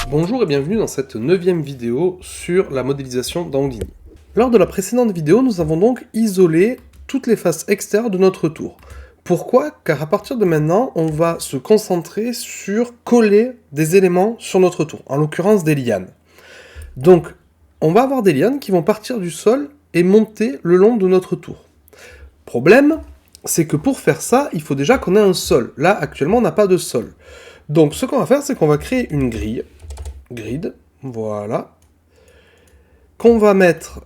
Bonjour et bienvenue dans cette 9e vidéo sur la modélisation dans Houdini. Lors de la précédente vidéo, nous avons donc isolé toutes les faces externes de notre tour. Pourquoi? Car à partir de maintenant, on va se concentrer sur coller des éléments sur notre tour, en l'occurrence des lianes. Donc, on va avoir des lianes qui vont partir du sol et monter le long de notre tour. Problème, c'est que pour faire ça, il faut déjà qu'on ait un sol. Là, actuellement, on n'a pas de sol. Donc, ce qu'on va faire, c'est qu'on va créer une grille, grid, voilà, qu'on va mettre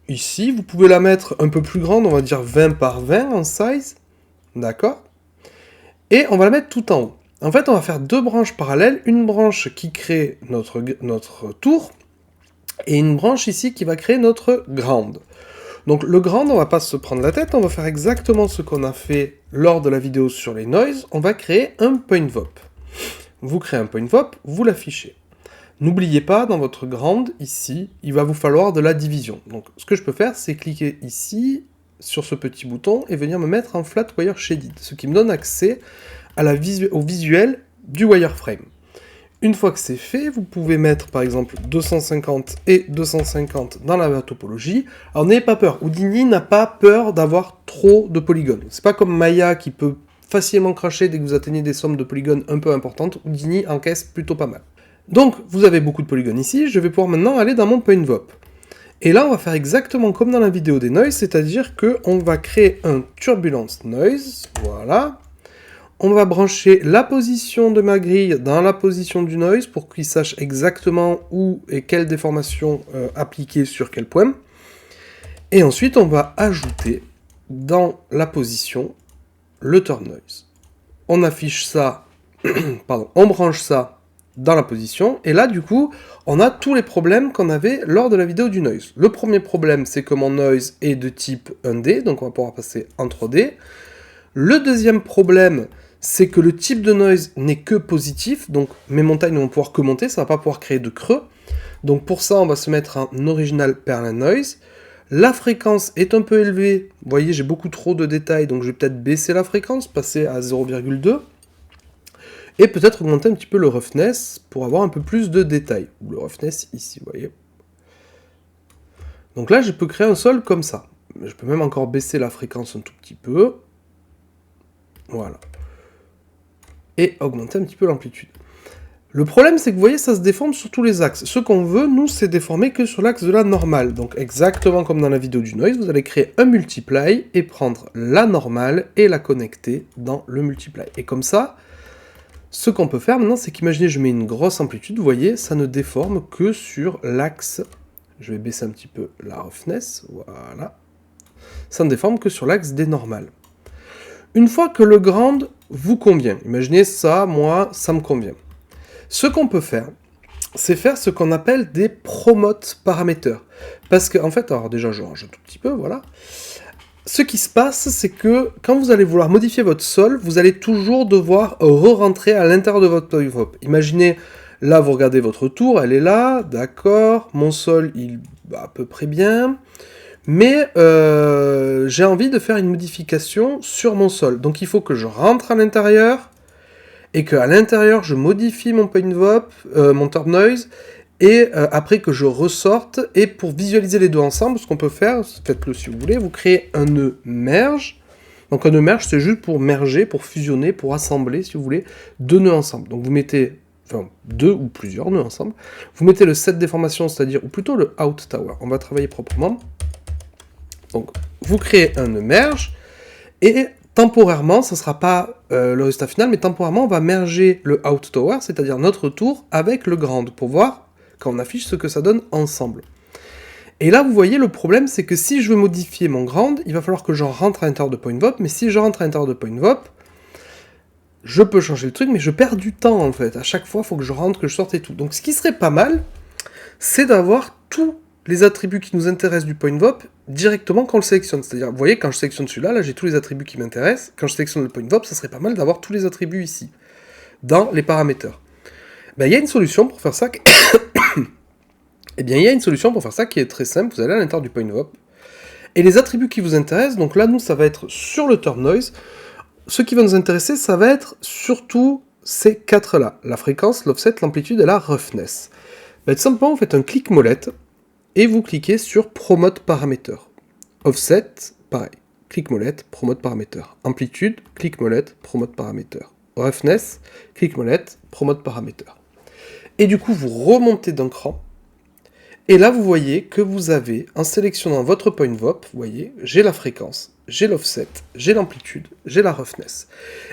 ici. Vous pouvez la mettre un peu plus grande, on va dire 20 par 20 en size, d'accord? Et on va la mettre tout en haut. En fait, on va faire deux branches parallèles, une branche qui crée notre tour, et une branche ici qui va créer notre ground. Donc le ground, on va pas se prendre la tête, on va faire exactement ce qu'on a fait lors de la vidéo sur les noise, on va créer un point VOP. Vous créez un point VOP, vous l'affichez. N'oubliez pas, dans votre ground, ici, il va vous falloir de la division. Donc, ce que je peux faire, c'est cliquer ici, sur ce petit bouton, et venir me mettre en Flat Wire Shaded, ce qui me donne accès à au visuel du wireframe. Une fois que c'est fait, vous pouvez mettre, par exemple, 250 et 250 dans la topologie. Alors, n'ayez pas peur, Houdini n'a pas peur d'avoir trop de polygones. C'est pas comme Maya qui peut facilement cracher dès que vous atteignez des sommes de polygones un peu importantes. Houdini encaisse plutôt pas mal. Donc, vous avez beaucoup de polygones ici, je vais pouvoir maintenant aller dans mon point VOP. Et là, on va faire exactement comme dans la vidéo des noise, c'est-à-dire qu'on va créer un turbulence noise, voilà. On va brancher la position de ma grille dans la position du noise pour qu'il sache exactement où et quelle déformation appliquer sur quel point. Et ensuite, on va ajouter dans la position le turn noise. On affiche ça, pardon, on branche ça dans la position, et là du coup on a tous les problèmes qu'on avait lors de la vidéo du noise. Le premier problème, c'est que mon noise est de type 1D, donc on va pouvoir passer en 3D. Le deuxième problème, c'est que le type de noise n'est que positif, donc mes montagnes ne vont pouvoir que monter, ça va pas pouvoir créer de creux. Donc pour ça, on va se mettre en original Perlin noise. La fréquence est un peu élevée, vous voyez j'ai beaucoup trop de détails, donc je vais peut-être baisser la fréquence, passer à 0,2. Et peut-être augmenter un petit peu le roughness pour avoir un peu plus de détails. Le roughness ici, vous voyez. Donc là, je peux créer un sol comme ça. Je peux même encore baisser la fréquence un tout petit peu. Voilà. Et augmenter un petit peu l'amplitude. Le problème, c'est que vous voyez, ça se déforme sur tous les axes. Ce qu'on veut, nous, c'est déformer que sur l'axe de la normale. Donc exactement comme dans la vidéo du noise, vous allez créer un multiply et prendre la normale et la connecter dans le multiply. Et comme ça, ce qu'on peut faire maintenant, c'est qu'imaginez, je mets une grosse amplitude, vous voyez, ça ne déforme que sur l'axe. Je vais baisser un petit peu la roughness, voilà. Ça ne déforme que sur l'axe des normales. Une fois que le ground vous convient, imaginez ça, moi, ça me convient. Ce qu'on peut faire, c'est faire ce qu'on appelle des promote parameters. Parce que, en fait, alors déjà, je range un tout petit peu, voilà. Ce qui se passe, c'est que quand vous allez vouloir modifier votre sol, vous allez toujours devoir re-rentrer à l'intérieur de votre point VOP. Imaginez, là, vous regardez votre tour, elle est là, d'accord, mon sol, il va à peu près bien, mais j'ai envie de faire une modification sur mon sol. Donc il faut que je rentre à l'intérieur, et qu'à l'intérieur, je modifie mon point VOP, mon turn noise, et après que je ressorte, et pour visualiser les deux ensemble, ce qu'on peut faire, faites-le si vous voulez, vous créez un nœud merge. Donc un nœud merge, c'est juste pour merger, pour fusionner, pour assembler, si vous voulez, deux nœuds ensemble. Donc vous mettez, enfin deux ou plusieurs nœuds ensemble, vous mettez le set déformation, c'est-à-dire, ou plutôt le out tower, on va travailler proprement. Donc vous créez un nœud merge, et temporairement, ce ne sera pas le résultat final, mais temporairement, on va merger le out tower, c'est-à-dire notre tour, avec le ground, pour voir quand on affiche ce que ça donne ensemble. Et là, vous voyez, le problème, c'est que si je veux modifier mon ground, il va falloir que je rentre à l'intérieur de point VOP, mais si je rentre à l'intérieur de point VOP, je peux changer le truc, mais je perds du temps, en fait. À chaque fois, il faut que je rentre, que je sorte et tout. Donc, ce qui serait pas mal, c'est d'avoir tous les attributs qui nous intéressent du point VOP directement quand on le sélectionne. C'est-à-dire, vous voyez, quand je sélectionne celui-là, là, j'ai tous les attributs qui m'intéressent. Quand je sélectionne le point VOP, ça serait pas mal d'avoir tous les attributs ici, dans les paramètres. Ben, il y a une solution pour faire ça. Eh bien, il y a une solution pour faire ça qui est très simple. Vous allez à l'intérieur du point VOP. Et les attributs qui vous intéressent, donc là, nous, ça va être sur le turn noise. ce qui va nous intéresser, ça va être surtout ces 4-là. La fréquence, l'offset, l'amplitude et la roughness. Tout simplement, vous faites un clic molette et vous cliquez sur Promote Parameter. Offset, pareil. Clic molette, Promote Parameter. Amplitude, clic molette, Promote Parameter. Roughness, clic molette, Promote Parameter. Et du coup, vous remontez d'un cran. Et là, vous voyez que vous avez, en sélectionnant votre point VOP, vous voyez, j'ai la fréquence, j'ai l'offset, j'ai l'amplitude, j'ai la roughness.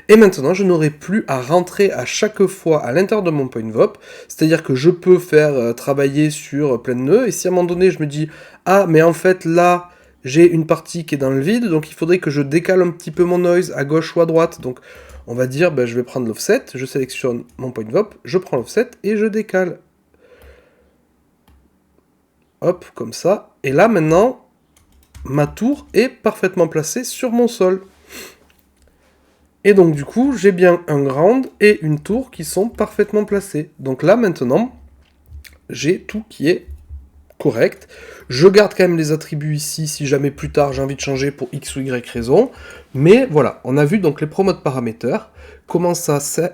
Et maintenant, je n'aurai plus à rentrer à chaque fois à l'intérieur de mon point VOP, c'est-à-dire que je peux faire travailler sur plein de nœuds, et si à un moment donné, je me dis, ah, mais en fait, là, j'ai une partie qui est dans le vide, donc il faudrait que je décale un petit peu mon noise à gauche ou à droite, donc on va dire, je vais prendre l'offset, je sélectionne mon point VOP, je prends l'offset, et je décale. Hop, comme ça. Et là, maintenant, ma tour est parfaitement placée sur mon sol. Et donc, du coup, j'ai bien un ground et une tour qui sont parfaitement placés. Donc là, maintenant, j'ai tout qui est correct. Je garde quand même les attributs ici, si jamais plus tard j'ai envie de changer pour X ou Y raison. Mais voilà, on a vu donc les promote paramètres, comment ça c'est...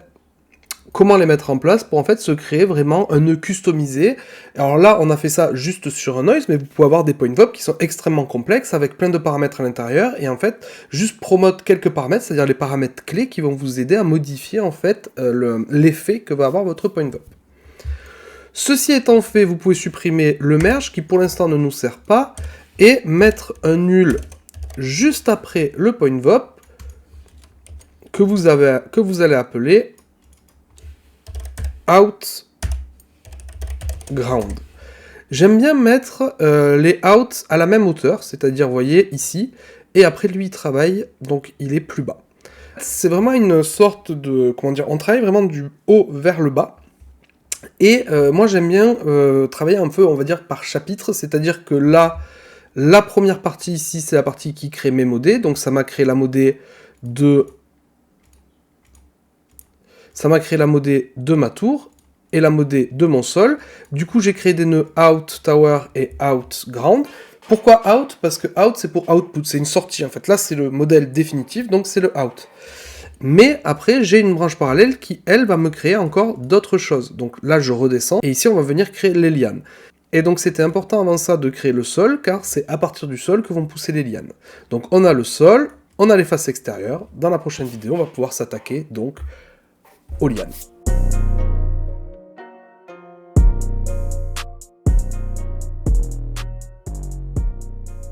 Comment les mettre en place pour en fait se créer vraiment un nœud customisé. Alors là, on a fait ça juste sur un noise, mais vous pouvez avoir des point VOP qui sont extrêmement complexes avec plein de paramètres à l'intérieur et en fait juste promote quelques paramètres, c'est-à-dire les paramètres clés qui vont vous aider à modifier en fait l'effet que va avoir votre point VOP. Ceci étant fait, vous pouvez supprimer le merge qui pour l'instant ne nous sert pas et mettre un nul juste après le point VOP que vous allez appeler out ground. J'aime bien mettre les outs à la même hauteur, c'est-à-dire, vous voyez, ici, et après, lui, il travaille, donc il est plus bas. C'est vraiment une sorte de, comment dire, on travaille vraiment du haut vers le bas, et moi, j'aime bien travailler un peu, on va dire, par chapitre, c'est-à-dire que là, la première partie ici, c'est la partie qui crée mes modés, donc ça m'a créé la modée de... Ça m'a créé la modée de ma tour et la modée de mon sol. Du coup, j'ai créé des nœuds out tower et out ground. Pourquoi out? Parce que out, c'est pour output, c'est une sortie en fait. Là, c'est le modèle définitif, donc c'est le out. Mais après, j'ai une branche parallèle qui, elle, va me créer encore d'autres choses. Donc là, je redescends, et ici, on va venir créer les lianes. Et donc, c'était important avant ça de créer le sol, car c'est à partir du sol que vont pousser les lianes. Donc, on a le sol, on a les faces extérieures. Dans la prochaine vidéo, on va pouvoir s'attaquer, donc, aux lianes.